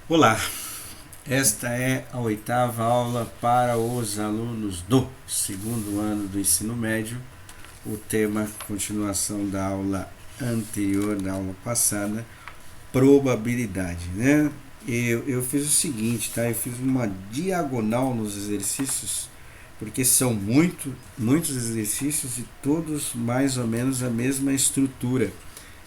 Olá, esta é a oitava aula para os alunos do segundo ano do ensino médio. O tema, continuação da aula anterior, da aula passada, probabilidade, né? Eu fiz o seguinte, tá? Eu fiz uma diagonal nos exercícios, porque são muitos exercícios e todos mais ou menos a mesma estrutura,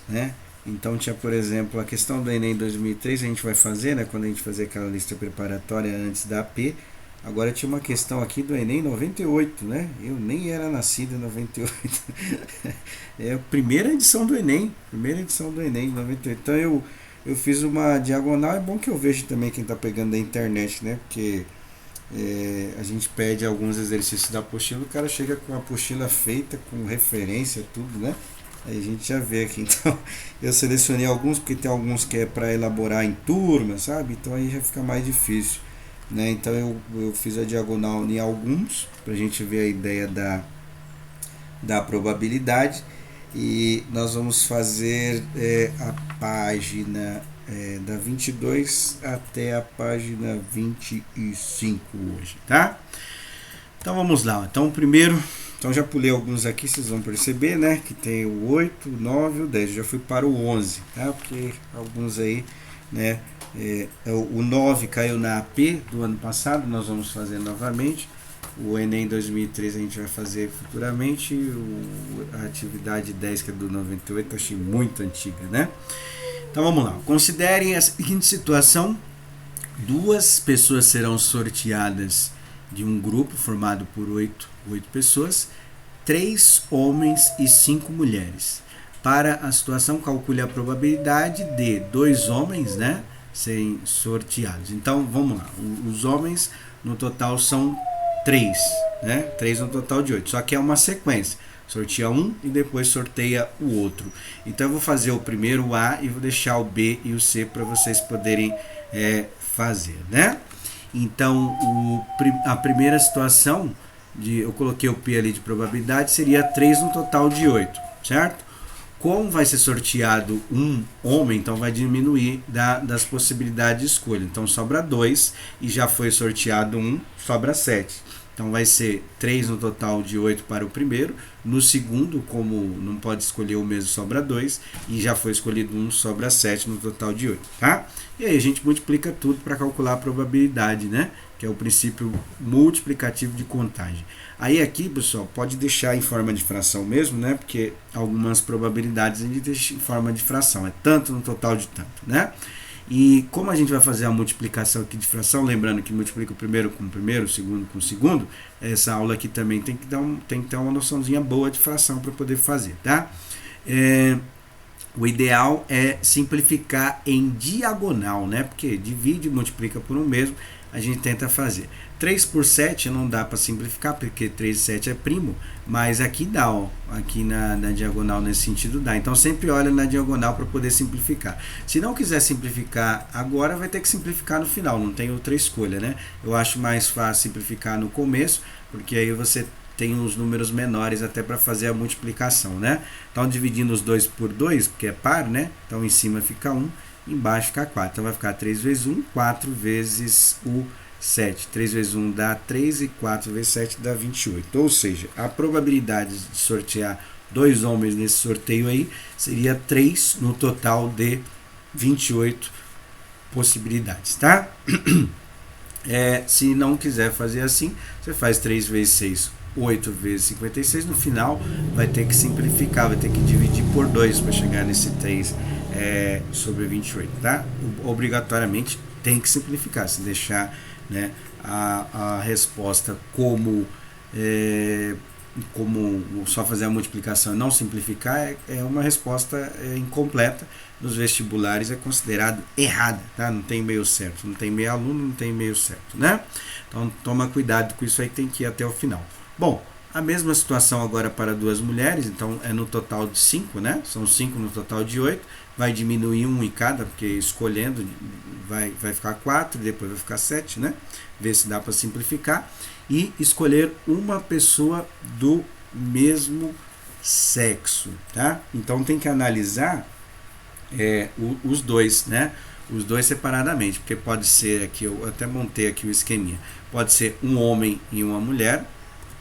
né? Então tinha, por exemplo, a questão do Enem 2003, a gente vai fazer, né, quando a gente fazer aquela lista preparatória antes da AP. Agora tinha uma questão aqui do Enem 98, né? Eu nem era nascido em 98. É a primeira edição do Enem 98. Então eu fiz uma diagonal. É bom que eu vejo também quem está pegando da internet, né? Porque a gente pede alguns exercícios da apostila, o cara chega com a apostila feita, com referência, tudo, né? Aí a gente já vê aqui. Então eu selecionei alguns, porque tem alguns que é para elaborar em turma, sabe? Então aí já fica mais difícil, né? Então eu fiz a diagonal em alguns, para a gente ver a ideia da probabilidade. E nós vamos fazer a página da 22 até a página 25 hoje, tá? Então vamos lá. Então o primeiro, então já pulei alguns aqui, vocês vão perceber, né? Que tem o 8, o 9 e o 10. Eu já fui para o 11, tá? Porque alguns aí, né? O 9 caiu na AP do ano passado, nós vamos fazer novamente. O Enem 2013 a gente vai fazer futuramente. A atividade 10, que é do 98, eu achei muito antiga, né? Então vamos lá. Considerem a seguinte situação: duas pessoas serão sorteadas de um grupo formado por oito pessoas, 3 homens e 5 mulheres. Para a situação, calcule a probabilidade de 2 homens, né, serem sorteados. Então vamos lá. Os homens no total são 3, né? 3 no total de 8. Só que é uma sequência. Sorteia um e depois sorteia o outro. Então eu vou fazer o primeiro o A e vou deixar o B e o C para vocês poderem fazer, né? Então a primeira situação, eu coloquei o P ali de probabilidade, seria 3 no total de 8, certo? Como vai ser sorteado um homem, então vai diminuir das possibilidades de escolha. Então sobra 2 e já foi sorteado um, sobra 7. Então vai ser 3 no total de 8 para o primeiro. No segundo, como não pode escolher o mesmo, sobra 2. E já foi escolhido um, sobra 7 no total de 8. Tá? E aí a gente multiplica tudo para calcular a probabilidade, né? Que é o princípio multiplicativo de contagem. Aí aqui, pessoal, pode deixar em forma de fração mesmo, né? Porque algumas probabilidades a gente deixa em forma de fração. É tanto no total de tanto, né? E como a gente vai fazer a multiplicação aqui de fração, lembrando que multiplica o primeiro com o primeiro, o segundo com o segundo, essa aula aqui também tem que ter uma noçãozinha boa de fração para poder fazer, tá? O ideal é simplificar em diagonal, né? Porque divide e multiplica por um mesmo, a gente tenta fazer. 3 por 7 não dá para simplificar, porque 3 e 7 é primo, mas aqui dá, ó, aqui na diagonal nesse sentido dá. Então sempre olha na diagonal para poder simplificar. Se não quiser simplificar agora, vai ter que simplificar no final, não tem outra escolha, né? Eu acho mais fácil simplificar no começo, porque aí você tem os números menores até para fazer a multiplicação, né? Então dividindo os 2 por 2, porque é par, né? Então em cima fica 1, embaixo fica 4. Então vai ficar 3 vezes 1, 4 vezes o 7. 3 vezes 1 dá 3 e 4 vezes 7 dá 28. Ou seja, a probabilidade de sortear 2 homens nesse sorteio aí seria 3 no total de 28 possibilidades, tá? Se não quiser fazer assim, você faz 3 vezes 6, 8 vezes 56. No final vai ter que simplificar, vai ter que dividir por 2 para chegar nesse 3 sobre 28, tá? Obrigatoriamente tem que simplificar, se deixar, né, a resposta como só fazer a multiplicação e não simplificar é uma resposta incompleta. Nos vestibulares é considerado errada, tá? Não tem meio certo, não tem meio aluno, não tem meio certo, né? Então toma cuidado com isso aí, tem que ir até o final. Bom, a mesma situação agora para 2 mulheres, então é no total de 5, né? São 5 no total de 8, vai diminuir 1 em cada, porque escolhendo vai ficar 4, depois vai ficar 7, né? Ver se dá para simplificar. E escolher uma pessoa do mesmo sexo, tá? Então tem que analisar os dois, né? os dois separadamente, porque pode ser aqui, eu até montei aqui o esqueminha, pode ser um homem e uma mulher,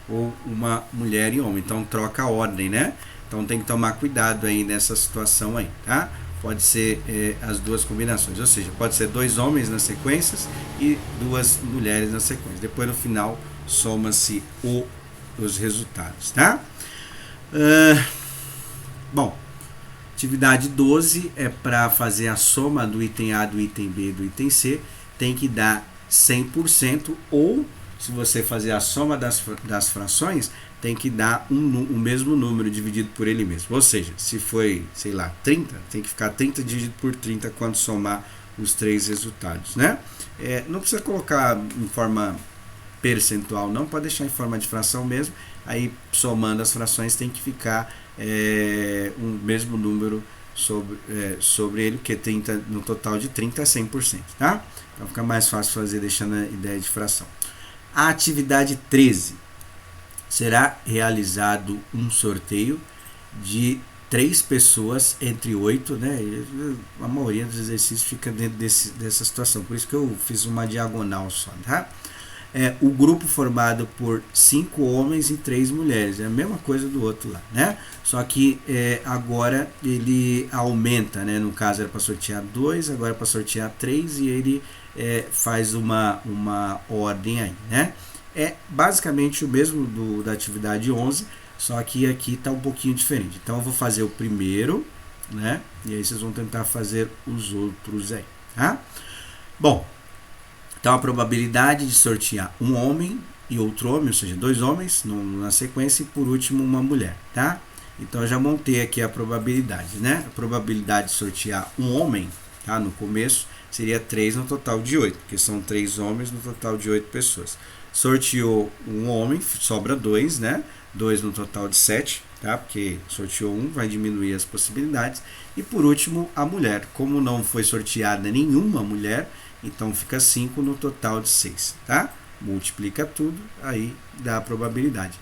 ou uma mulher e homem, então troca a ordem, né? Então tem que tomar cuidado aí nessa situação aí, tá? Pode ser as duas combinações, ou seja, pode ser 2 homens nas sequências e 2 mulheres na sequência. Depois no final soma-se os resultados, tá? Bom, atividade 12 é para fazer a soma do item A, do item B e do item C, tem que dar 100%, ou se você fazer a soma das frações, tem que dar o mesmo número dividido por ele mesmo. Ou seja, se foi, sei lá, 30, tem que ficar 30 dividido por 30 quando somar os 3 resultados, né? Não precisa colocar em forma percentual, não, pode deixar em forma de fração mesmo. Aí, somando as frações, tem que ficar o mesmo número sobre ele, porque 30, no total de 30 é 100%, tá? Então fica mais fácil fazer deixando a ideia de fração. A atividade 13. Será realizado um sorteio de 3 pessoas entre 8, né? A maioria dos exercícios fica dentro dessa situação, por isso que eu fiz uma diagonal só, tá? O grupo formado por 5 homens e 3 mulheres, é a mesma coisa do outro lá, né? Só que agora ele aumenta, né? No caso era para sortear 2, agora é para sortear 3 e ele faz uma ordem aí, né? É basicamente o mesmo da atividade 11, só que aqui está um pouquinho diferente. Então eu vou fazer o primeiro, né? E aí vocês vão tentar fazer os outros aí, tá? Bom, então a probabilidade de sortear um homem e outro homem, ou seja, 2 homens na sequência e por último uma mulher, tá? Então eu já montei aqui a probabilidade, né? A probabilidade de sortear um homem, tá? No começo seria 3 no total de 8, porque são 3 homens no total de 8 pessoas. Sorteou um homem, sobra 2, né? 2 no total de 7, tá? Porque sorteou um, vai diminuir as possibilidades. E por último, a mulher. Como não foi sorteada nenhuma mulher, então fica 5 no total de 6, tá? Multiplica tudo, aí dá a probabilidade.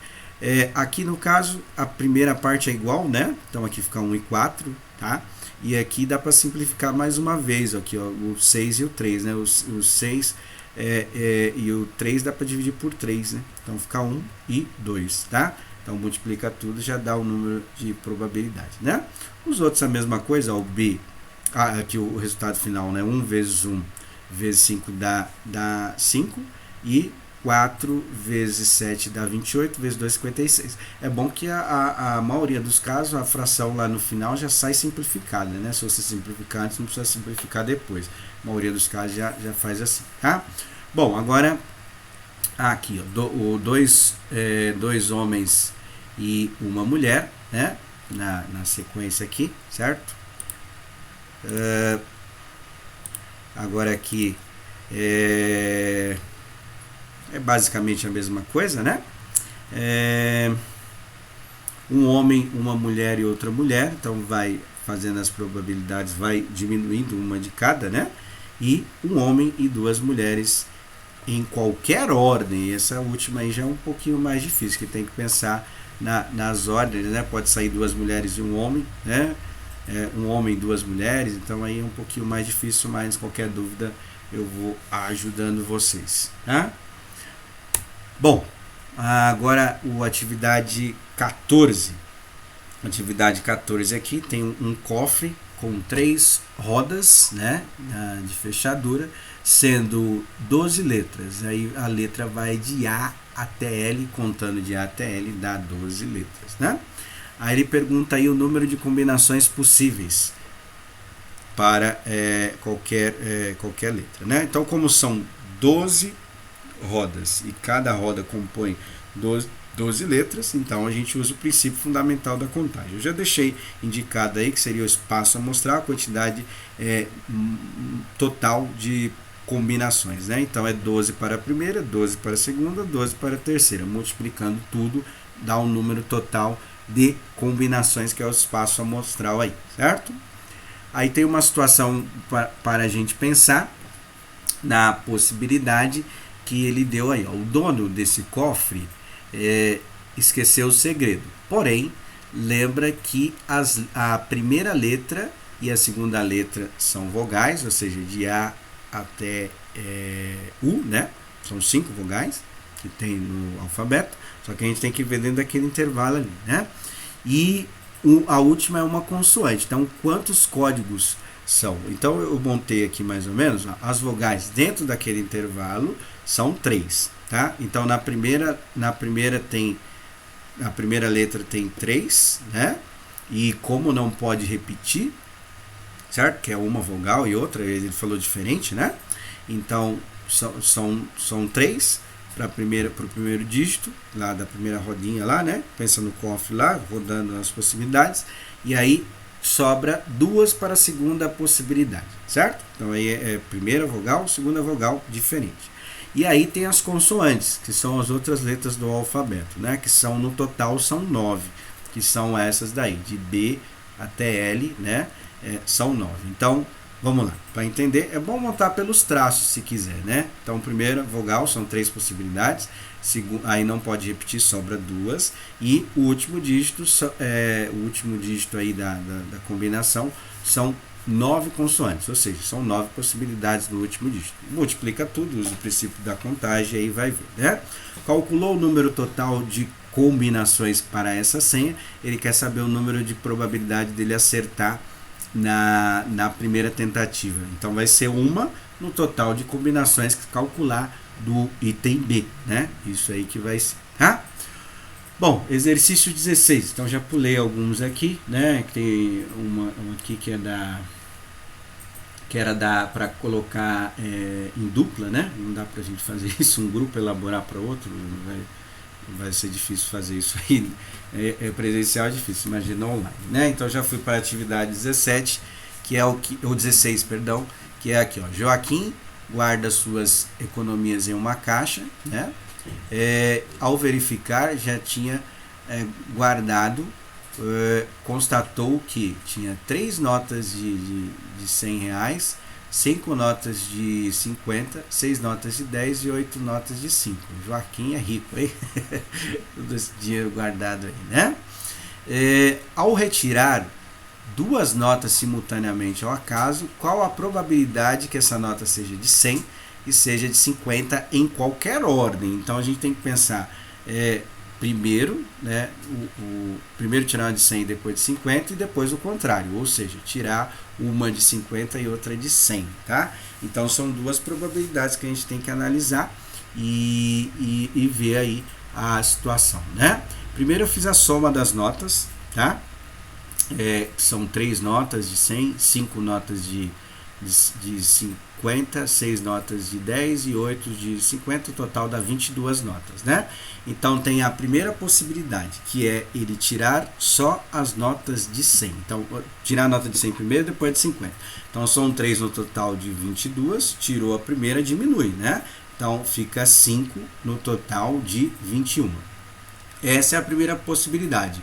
Aqui no caso, a primeira parte é igual, né? Então aqui fica 1 e 4, tá? E aqui dá para simplificar mais uma vez, aqui, ó, o 6 e o 3, né? O 6 e o 3 dá para dividir por 3, né? Então fica 1 e 2, tá? Então multiplica tudo, já dá o número de probabilidade, né? Os outros a mesma coisa, ó, o B, aqui o resultado final, né? 1 vezes 1 vezes 5 dá 5 e 4 vezes 7 dá 28, vezes 2, 56. É bom que a maioria dos casos, a fração lá no final já sai simplificada, né? Se você simplificar antes, não precisa simplificar depois. A maioria dos casos já faz assim, tá? Bom, agora, aqui, ó, 2 homens e uma mulher, né? Na sequência aqui, certo? Agora aqui é basicamente a mesma coisa, né? Um homem, uma mulher e outra mulher, então vai fazendo as probabilidades, vai diminuindo uma de cada, né? E um homem e 2 mulheres em qualquer ordem. Essa última aí já é um pouquinho mais difícil, que tem que pensar nas ordens, né? Pode sair 2 mulheres e um homem, né? Um homem e 2 mulheres, então aí é um pouquinho mais difícil, mas qualquer dúvida eu vou ajudando vocês, tá? Bom, agora o atividade 14. Atividade 14 aqui tem um cofre com 3 rodas, né, de fechadura, sendo 12 letras. Aí a letra vai de A até L, contando de A até L, dá 12 letras, né? Aí ele pergunta aí o número de combinações possíveis para qualquer letra, né? Então, como são 12 rodas e cada roda compõe 12 letras, então a gente usa o princípio fundamental da contagem. Eu já deixei indicado aí que seria o espaço a mostrar a quantidade total de combinações, né? Então é 12 para a primeira, 12 para a segunda, 12 para a terceira, multiplicando tudo dá um número total de combinações, que é o espaço amostral aí, certo? Aí tem uma situação para a gente pensar na possibilidade que ele deu aí, ó. O dono desse cofre esqueceu o segredo, porém lembra que a primeira letra e a segunda letra são vogais, ou seja, de A até U, né? São 5 vogais que tem no alfabeto, só que a gente tem que ver dentro daquele intervalo ali, né? E a última é uma consoante. Então, quantos códigos são? Então, eu montei aqui mais ou menos, ó, as vogais dentro daquele intervalo são 3, tá? Então, na primeira letra tem 3, né? E como não pode repetir, certo? Que é uma vogal e outra, ele falou diferente, né? Então, são 3 para o primeiro dígito, lá da primeira rodinha lá, né? Pensa no cofre lá, rodando as possibilidades. E aí sobra 2 para a segunda possibilidade, certo? Então aí é primeira vogal, segunda vogal, diferente. E aí tem as consoantes, que são as outras letras do alfabeto, né? Que são, no total, são 9, que são essas daí, de B até L, né? São 9. Então, vamos lá, para entender, é bom montar pelos traços se quiser, né? Então, primeira vogal, são 3 possibilidades, aí não pode repetir, sobra 2, e o último dígito aí da combinação são 9 consoantes, ou seja, são 9 possibilidades do último dígito. Multiplica tudo, usa o princípio da contagem e aí vai ver, né? Calculou o número total de combinações para essa senha, ele quer saber o número de probabilidade dele acertar na primeira tentativa. Então vai ser uma no total de combinações que calcular do item B, né? Isso aí que vai ser, tá? Bom, exercício 16. Então já pulei alguns aqui, né? Tem uma aqui que era para colocar em dupla, né? Não dá pra gente fazer isso, um grupo elaborar para outro, vai ser difícil fazer isso aí. Presencial é difícil, imagina online, né? Então já fui para a atividade 17, que é ou 16, perdão, que é aqui, ó. Joaquim guarda suas economias em uma caixa, né? Ao verificar, já tinha guardado, constatou que tinha 3 notas de 100 reais, 5 notas de 50, 6 notas de 10 e 8 notas de 5. Joaquim é rico, hein? Todo esse dinheiro guardado aí, né? Ao retirar 2 notas simultaneamente ao acaso, qual a probabilidade que essa nota seja de 100 e seja de 50 em qualquer ordem? Então a gente tem que pensar primeiro, né, primeiro tirar uma de 100 e depois de 50 e depois o contrário, ou seja, tirar uma de 50 e outra de 100, tá? Então são 2 probabilidades que a gente tem que analisar e ver aí a situação, né? Primeiro eu fiz a soma das notas, tá? São 3 notas de 100, 5 notas de 50, 6 notas de 10 e 8 de 50, o total dá 22 notas, né? Então tem a primeira possibilidade, que é ele tirar só as notas de 100. Então, tirar a nota de 100 primeiro, depois de 50. Então são 3 no total de 22, tirou a primeira, diminui, né? Então fica 5 no total de 21. Essa é a primeira possibilidade.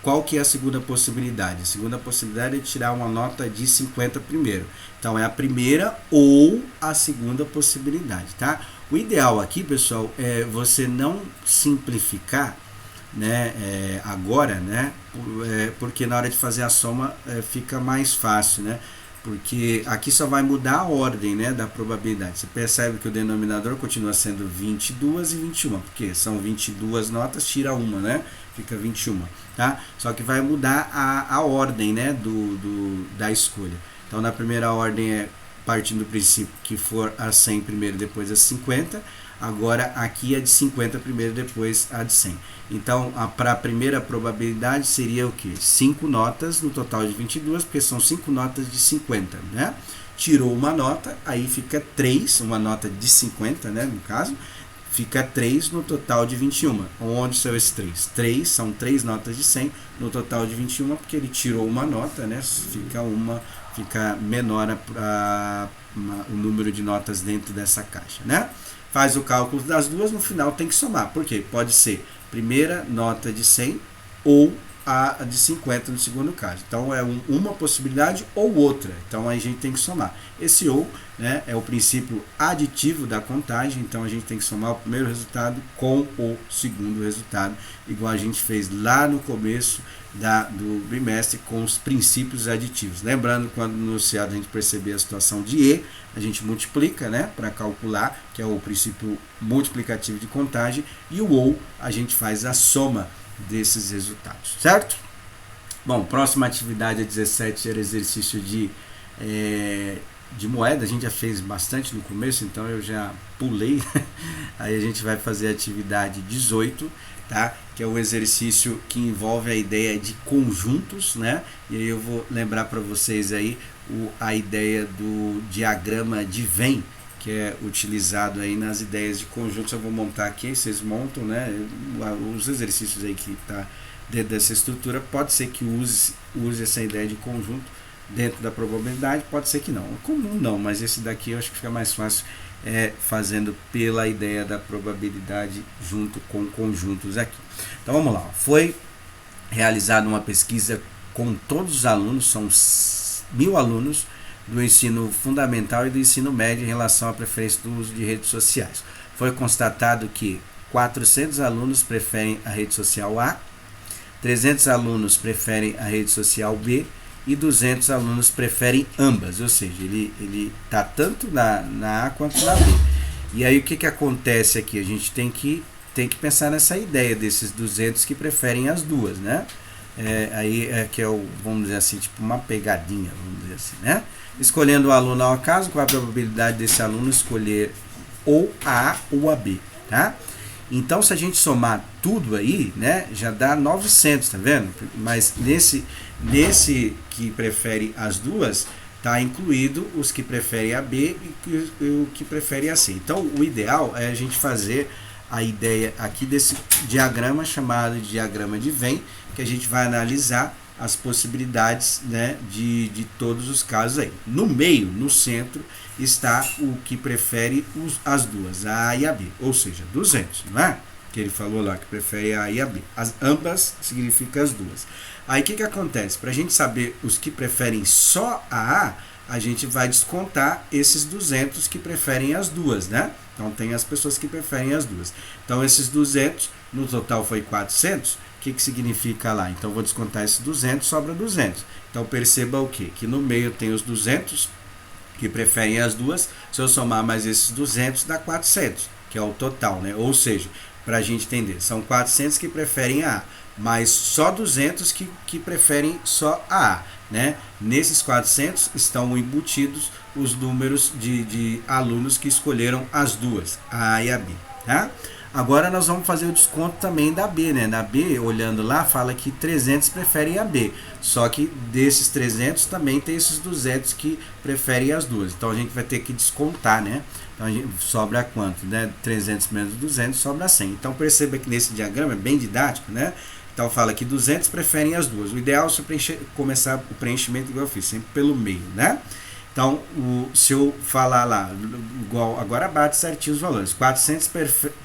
Qual que é a segunda possibilidade? A segunda possibilidade é tirar uma nota de 50 primeiro. Então é a primeira ou a segunda possibilidade, tá? O ideal aqui, pessoal, é você não simplificar, né, agora, né? Porque na hora de fazer a soma fica mais fácil, né? Porque aqui só vai mudar a ordem, né, da probabilidade. Você percebe que o denominador continua sendo 22 e 21, porque são 22 notas, tira uma, né? Fica 21, tá? Só que vai mudar a ordem, né, da escolha. Então, na primeira ordem partindo do princípio que for a 100 primeiro, depois a 50. Agora, aqui é de 50 primeiro, depois a de 100. Então, para a primeira probabilidade seria o quê? 5 notas no total de 22, porque são 5 notas de 50, né? Tirou uma nota, aí fica 3, uma nota de 50, né, no caso, fica 3 no total de 21. Onde são esses 3? 3 são 3 notas de 100 no total de 21, porque ele tirou uma nota, né? Fica menor o número de notas dentro dessa caixa, né? Faz o cálculo das duas, no final tem que somar. Por quê? Pode ser primeira nota de 100 ou a de 50 no segundo caso. Então é uma possibilidade ou outra. Então a gente tem que somar. Esse ou, né, é o princípio aditivo da contagem. Então a gente tem que somar o primeiro resultado com o segundo resultado, igual a gente fez lá no começo do bimestre com os princípios aditivos. Lembrando, quando no enunciado a gente perceber a situação de E, a gente multiplica, né, para calcular, que é o princípio multiplicativo de contagem, e o ou a gente faz a soma desses resultados, certo? Bom, próxima atividade é 17, era exercício de moeda. A gente já fez bastante no começo, então eu já pulei. Aí a gente vai fazer a atividade 18, tá? Que é o exercício que envolve a ideia de conjuntos, né? E aí eu vou lembrar para vocês aí a ideia do diagrama de Venn, que é utilizado aí nas ideias de conjuntos. Eu vou montar aqui, vocês montam, né? Os exercícios aí que tá dentro dessa estrutura, pode ser que use essa ideia de conjunto dentro da probabilidade, pode ser que não. É comum não, mas esse daqui eu acho que fica mais fácil fazendo pela ideia da probabilidade junto com conjuntos aqui. Então vamos lá. Foi realizada uma pesquisa com todos os alunos, são 1.000 alunos do ensino fundamental e do ensino médio em relação à preferência do uso de redes sociais. Foi constatado que 400 alunos preferem a rede social A, 300 alunos preferem a rede social B e 200 alunos preferem ambas, ou seja, ele está tanto na A quanto na B. E aí o que acontece aqui? A gente tem que pensar nessa ideia desses 200 que preferem as duas, né? Que é vamos dizer assim, tipo uma pegadinha, vamos dizer assim, né? Escolhendo o aluno ao acaso, qual a probabilidade desse aluno escolher ou a A ou a B, tá? Então, se a gente somar tudo aí, né, já dá 900, tá vendo? Mas nesse que prefere as duas, tá incluído os que preferem a B e o que prefere a C. Então, o ideal é a gente fazer a ideia aqui desse diagrama chamado de diagrama de Venn, que a gente vai analisar as possibilidades, né, de todos os casos aí. No meio, no centro, está o que prefere as duas, a A e a B, ou seja, 200, não é? Que ele falou lá que prefere a A e a B. Ambas significa as duas. Aí o que acontece? Para a gente saber os que preferem só a A gente vai descontar esses 200 que preferem as duas, né? Então tem as pessoas que preferem as duas. Então esses 200, no total foi 400, o que significa lá? Então vou descontar esses 200, sobra 200. Então perceba o quê? Que no meio tem os 200 que preferem as duas. Se eu somar mais esses 200, dá 400, que é o total, né? Ou seja, para a gente entender, são 400 que preferem a A, mas só 200 que preferem só a A, né? Nesses 400 estão embutidos os números de alunos que escolheram as duas, a A e a B, tá? Agora nós vamos fazer o desconto também da B, né? Na B, olhando lá, fala que 300 preferem a B. Só que desses 300 também tem esses 200 que preferem as duas. Então a gente vai ter que descontar, né? Então a gente sobra quanto, né? 300 menos 200 sobra 100. Então perceba que nesse diagrama é bem didático, né? Então fala que 200 preferem as duas. O ideal é começar o preenchimento igual eu fiz, sempre pelo meio, né? Então, se eu falar lá, igual, agora bate certinho os valores. 400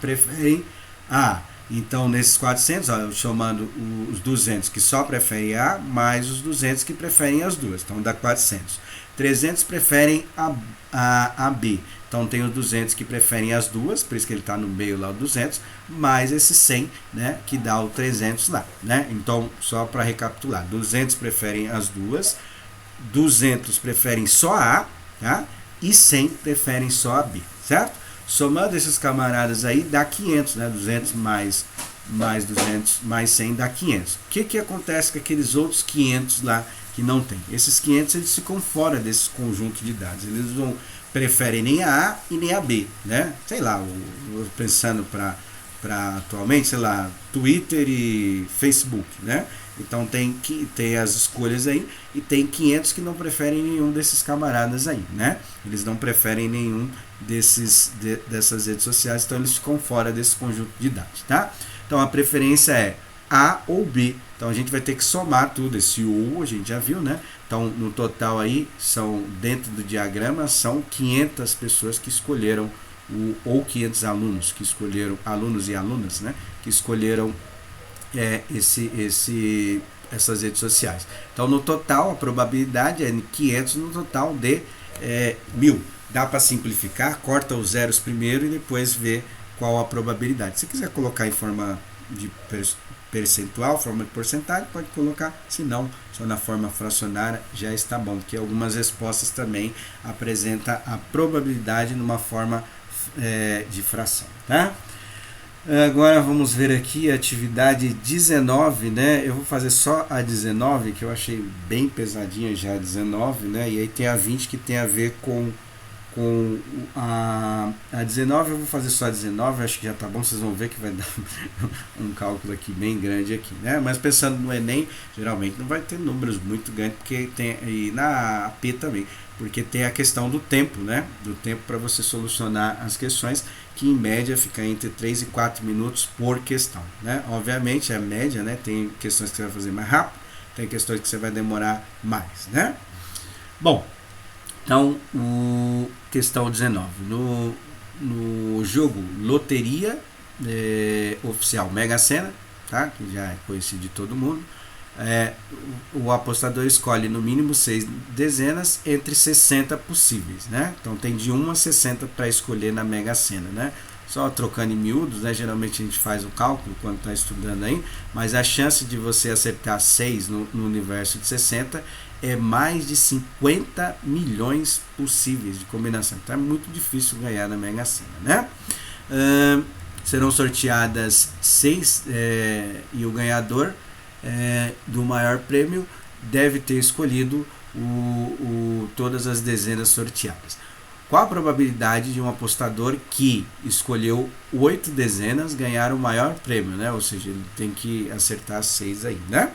preferem A. Então, nesses 400, ó, somando os 200 que só preferem A, mais os 200 que preferem as duas. Então, dá 400. 300 preferem a B. Então, tem os 200 que preferem as duas, por isso que ele está no meio lá, o 200, mais esses 100, né, que dá o 300 lá, né? Então, só para recapitular, 200 preferem as duas, 200 preferem só a A, tá? E 100 preferem só a B, certo? Somando esses camaradas aí, dá 500, né? 200 mais 200 mais 100 dá 500. O que acontece com aqueles outros 500 lá que não tem? Esses 500 eles ficam fora desse conjunto de dados. Eles não preferem nem a A e nem a B, né? Sei lá, pensando para atualmente, sei lá, Twitter e Facebook, né? Então tem as escolhas aí e tem 500 que não preferem nenhum desses camaradas aí, né? Eles não preferem nenhum dessas redes sociais, então eles ficam fora desse conjunto de dados, tá? Então a preferência é A ou B. Então a gente vai ter que somar tudo, esse ou a gente já viu, né? Então no total aí, dentro do diagrama, são 500 pessoas que escolheram ou 500 alunos que escolheram, alunos e alunas, né? Que escolheram essas redes sociais. Então, no total, a probabilidade é 500 no total de 1000. Dá para simplificar, corta os zeros primeiro e depois vê qual a probabilidade. Se quiser colocar em forma de percentual, forma de porcentagem, pode colocar, se não, só na forma fracionária já está bom, porque algumas respostas também apresentam a probabilidade numa forma de fração, tá? Agora vamos ver aqui a atividade 19, né? Eu vou fazer só a 19, que eu achei bem pesadinha já a 19, né? E aí tem a 20 que tem a ver com a 19, eu vou fazer só a 19, acho que já tá bom, vocês vão ver que vai dar um cálculo aqui bem grande aqui, né? Mas pensando no Enem, geralmente não vai ter números muito grandes, porque tem, e na AP também, porque tem a questão do tempo, né? Do tempo para você solucionar as questões, que em média fica entre 3 e 4 minutos por questão, né? Obviamente a média, né? Tem questões que você vai fazer mais rápido, tem questões que você vai demorar mais, né? Bom, então, questão 19. No jogo Loteria Oficial Mega Sena, tá? Que já é conhecido de todo mundo, o apostador escolhe no mínimo 6 dezenas entre 60 possíveis, né? Então tem de 1 a 60 para escolher na Mega Sena, né? Só trocando em miúdos, né? Geralmente a gente faz o cálculo quando está estudando aí, mas a chance de você acertar 6 no universo de 60 é mais de 50 milhões possíveis de combinação. Então é muito difícil ganhar na Mega Sena, né? Serão sorteadas 6 e o ganhador do maior prêmio deve ter escolhido todas as dezenas sorteadas. Qual a probabilidade de um apostador que escolheu 8 dezenas ganhar o maior prêmio, né? Ou seja, ele tem que acertar 6 aí, né?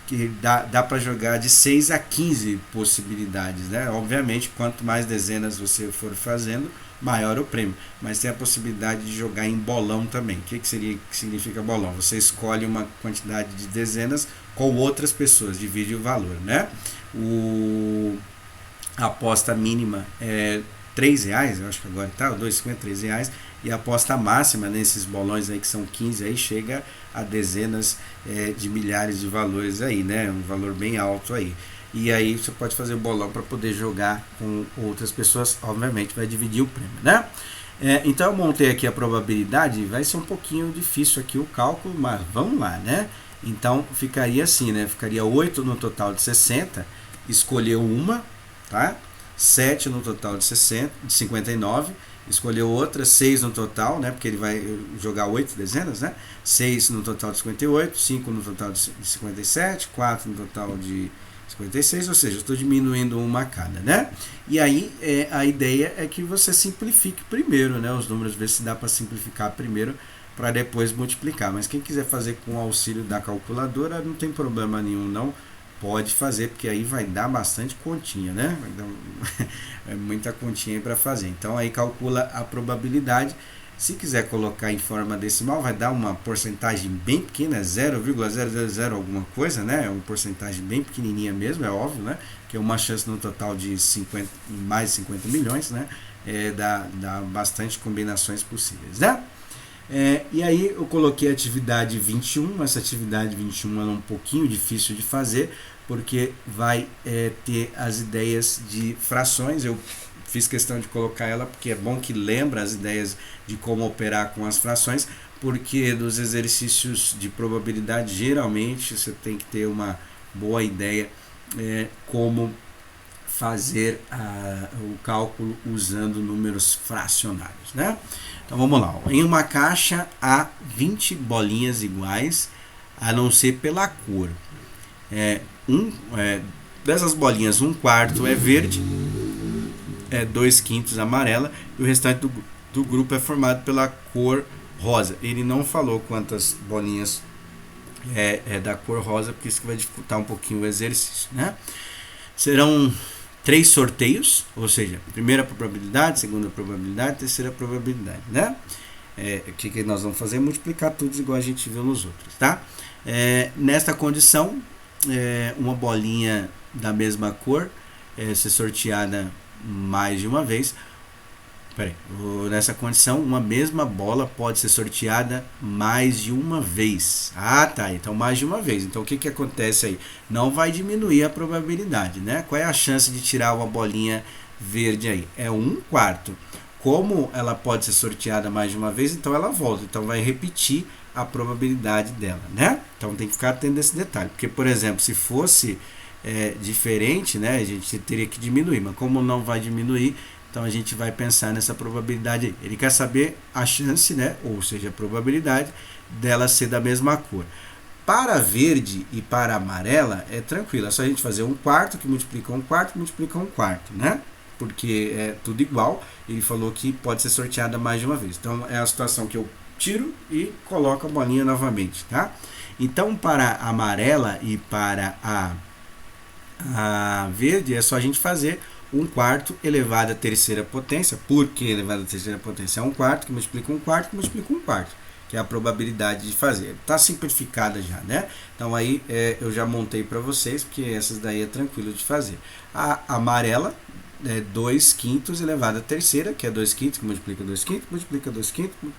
Que dá para jogar de 6 a 15 possibilidades, né? Obviamente, quanto mais dezenas você for fazendo, maior o prêmio. Mas tem a possibilidade de jogar em bolão também. O que significa bolão? Você escolhe uma quantidade de dezenas com outras pessoas, divide o valor, né? A aposta mínima é R$3, eu acho que agora tá, R$2,50, R$3, e a aposta máxima nesses bolões aí que são 15 aí chega a dezenas de milhares de valores aí, né? Um valor bem alto aí. E aí você pode fazer o bolão para poder jogar com outras pessoas, obviamente vai dividir o prêmio, né? Então eu montei aqui a probabilidade, vai ser um pouquinho difícil aqui o cálculo, mas vamos lá, né? Então ficaria assim, né? Ficaria 8 no total de 60, escolheu uma, tá? 7 no total de 59, escolheu outra, 6 no total, né? Porque ele vai jogar 8 dezenas, né? 6 no total de 58, 5 no total de 57, 4 no total de 56, ou seja, eu estou diminuindo uma a cada, né? E aí a ideia é que você simplifique primeiro, né? Os números, ver se dá para simplificar primeiro para depois multiplicar. Mas quem quiser fazer com o auxílio da calculadora, não tem problema nenhum, não. Pode fazer, porque aí vai dar bastante continha, né? Vai dar muita continha para fazer. Então aí calcula a probabilidade. Se quiser colocar em forma decimal, vai dar uma porcentagem bem pequena, 0,000 alguma coisa, né? É uma porcentagem bem pequenininha mesmo, é óbvio, né? Que é uma chance no total de mais de 50 milhões, né? Dá bastante combinações possíveis, né? E aí eu coloquei a atividade 21, essa atividade 21 é um pouquinho difícil de fazer, porque vai ter as ideias de frações. Eu fiz questão de colocar ela porque é bom que lembra as ideias de como operar com as frações, porque dos exercícios de probabilidade geralmente você tem que ter uma boa ideia como fazer o cálculo usando números fracionários, né? Então vamos lá. Em uma caixa há 20 bolinhas iguais, a não ser pela cor. Dessas bolinhas, 1/4 é verde, 2/5 amarela, e o restante do grupo é formado pela cor rosa. Ele não falou quantas bolinhas da cor rosa, porque isso vai dificultar um pouquinho o exercício, né? Serão 3 sorteios, ou seja, primeira probabilidade, segunda probabilidade, terceira probabilidade, né? O que nós vamos fazer? Multiplicar tudo igual a gente viu nos outros, tá? Nesta condição, uma bolinha da mesma cor ser sorteada mais de uma vez, Nessa condição, uma mesma bola pode ser sorteada mais de uma vez. Ah, tá. Então, mais de uma vez. Então, o que acontece aí? Não vai diminuir a probabilidade, né? Qual é a chance de tirar uma bolinha verde aí? É 1/4. Como ela pode ser sorteada mais de uma vez, então ela volta. Então, vai repetir a probabilidade dela, né? Então, tem que ficar atento a esse detalhe. Porque, por exemplo, se fosse diferente, né? A gente teria que diminuir. Mas como não vai diminuir, então a gente vai pensar nessa probabilidade aí. Ele quer saber a chance, né? Ou seja, a probabilidade dela ser da mesma cor. Para verde e para amarela é tranquilo, é só a gente fazer 1/4 que multiplica 1/4 que multiplica 1/4, né? Porque é tudo igual. Ele falou que pode ser sorteada mais de uma vez. Então é a situação que eu tiro e coloco a bolinha novamente, tá? Então para a amarela e para a verde é só a gente fazer 1/4 elevado à terceira potência. Por que elevado à terceira potência? É 1/4 que multiplica 1/4 que multiplica 1/4, que é a probabilidade de fazer. Está simplificada já, né? Então aí eu já montei para vocês, porque essas daí é tranquilo de fazer. A amarela é 2/5 elevado à terceira, que é 2/5 que multiplica 2/5, multiplica 2/5,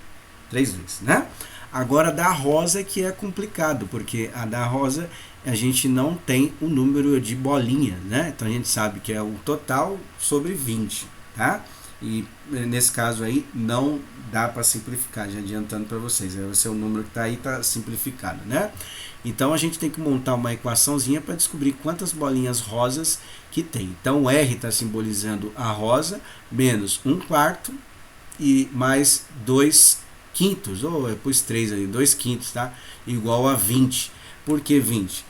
3 vezes, né? Agora da rosa que é complicado, porque a da rosa a gente não tem o número de bolinhas, né? Então a gente sabe que é o total sobre 20, tá? E nesse caso aí não dá para simplificar, já adiantando para vocês. Vai ser o número que está aí, está simplificado, né? Então a gente tem que montar uma equaçãozinha para descobrir quantas bolinhas rosas que tem. Então o R está simbolizando a rosa, menos 1/4 e mais 2/5, ou eu pus 3 ali, 2/5, tá? Igual a 20. Por que 20?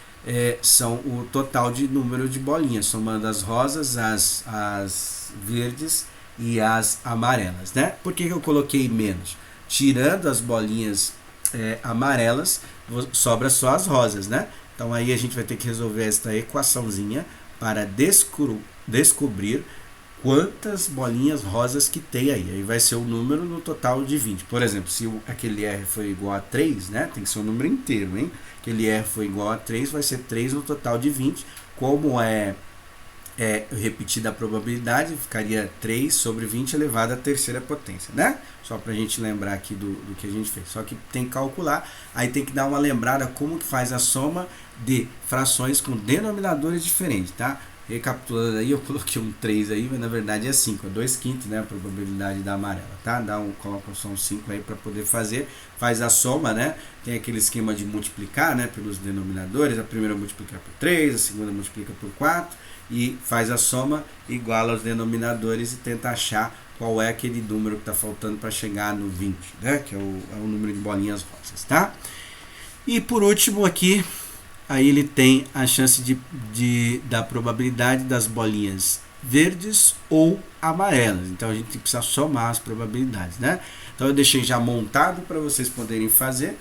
São o total de número de bolinhas, somando as rosas, as verdes e as amarelas, né? Por que eu coloquei menos? Tirando as bolinhas amarelas, sobra só as rosas, né? Então aí a gente vai ter que resolver esta equaçãozinha para descobrir quantas bolinhas rosas que tem aí. Aí vai ser o número no total de 20. Por exemplo, se aquele R foi igual a 3, né? Tem que ser o número inteiro, hein? Aquele R foi igual a 3, vai ser 3 no total de 20. Como é repetida a probabilidade, ficaria 3 sobre 20 elevado à terceira potência, né? Só para a gente lembrar aqui do que a gente fez. Só que tem que calcular, aí tem que dar uma lembrada como que faz a soma de frações com denominadores diferentes, tá? Recapitulando aí, eu coloquei um 3 aí, mas na verdade é 5, é 2/5, né, a probabilidade da amarela, tá? Coloca só um 5 aí para poder fazer, faz a soma, né? Tem aquele esquema de multiplicar, né, pelos denominadores, a primeira multiplica por 3, a segunda multiplica por 4, e faz a soma, iguala os denominadores e tenta achar qual é aquele número que está faltando para chegar no 20, né, que é o número de bolinhas rosas, tá? E por último aqui, aí ele tem a chance da probabilidade das bolinhas verdes ou amarelas. Então a gente precisa somar as probabilidades, né? Então eu deixei já montado para vocês poderem fazer.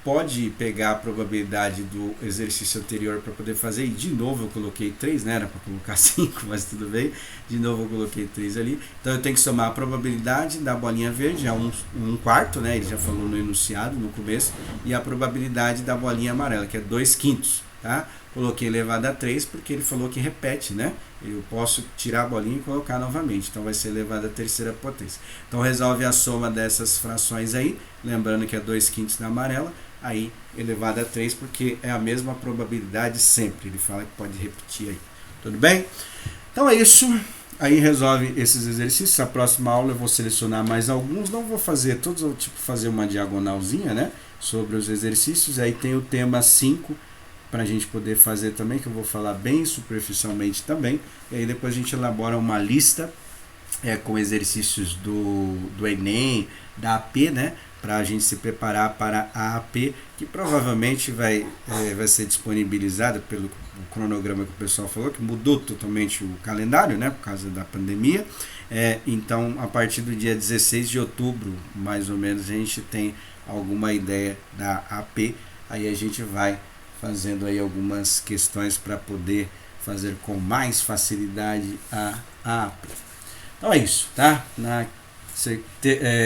Pode pegar a probabilidade do exercício anterior para poder fazer, e de novo eu coloquei 3, né? Era para colocar 5, mas tudo bem. De novo eu coloquei 3 ali. Então eu tenho que somar a probabilidade da bolinha verde, é 1/4, né? Ele já falou no enunciado, no começo, e a probabilidade da bolinha amarela, que é 2/5, tá? Coloquei elevado a 3 porque ele falou que repete, né? Eu posso tirar a bolinha e colocar novamente, então vai ser elevado à terceira potência. Então resolve a soma dessas frações aí, lembrando que é 2/5 da amarela, aí elevado a 3, porque é a mesma probabilidade sempre. Ele fala que pode repetir aí. Tudo bem? Então é isso. Aí resolve esses exercícios. A próxima aula eu vou selecionar mais alguns. Não vou fazer todos, eu vou fazer uma diagonalzinha, né? Sobre os exercícios. Aí tem o tema 5 para a gente poder fazer também, que eu vou falar bem superficialmente também. E aí depois a gente elabora uma lista com exercícios do Enem, da AP, né? Para a gente se preparar para a AP, que provavelmente vai ser disponibilizada pelo cronograma que o pessoal falou, que mudou totalmente o calendário, né, por causa da pandemia. Então, a partir do dia 16 de outubro, mais ou menos, a gente tem alguma ideia da AP, aí a gente vai fazendo aí algumas questões para poder fazer com mais facilidade a AP. Então é isso, tá? Na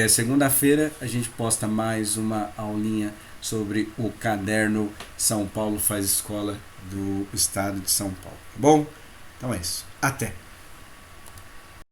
segunda-feira a gente posta mais uma aulinha sobre o caderno São Paulo Faz Escola do Estado de São Paulo, tá bom? Então é isso, até!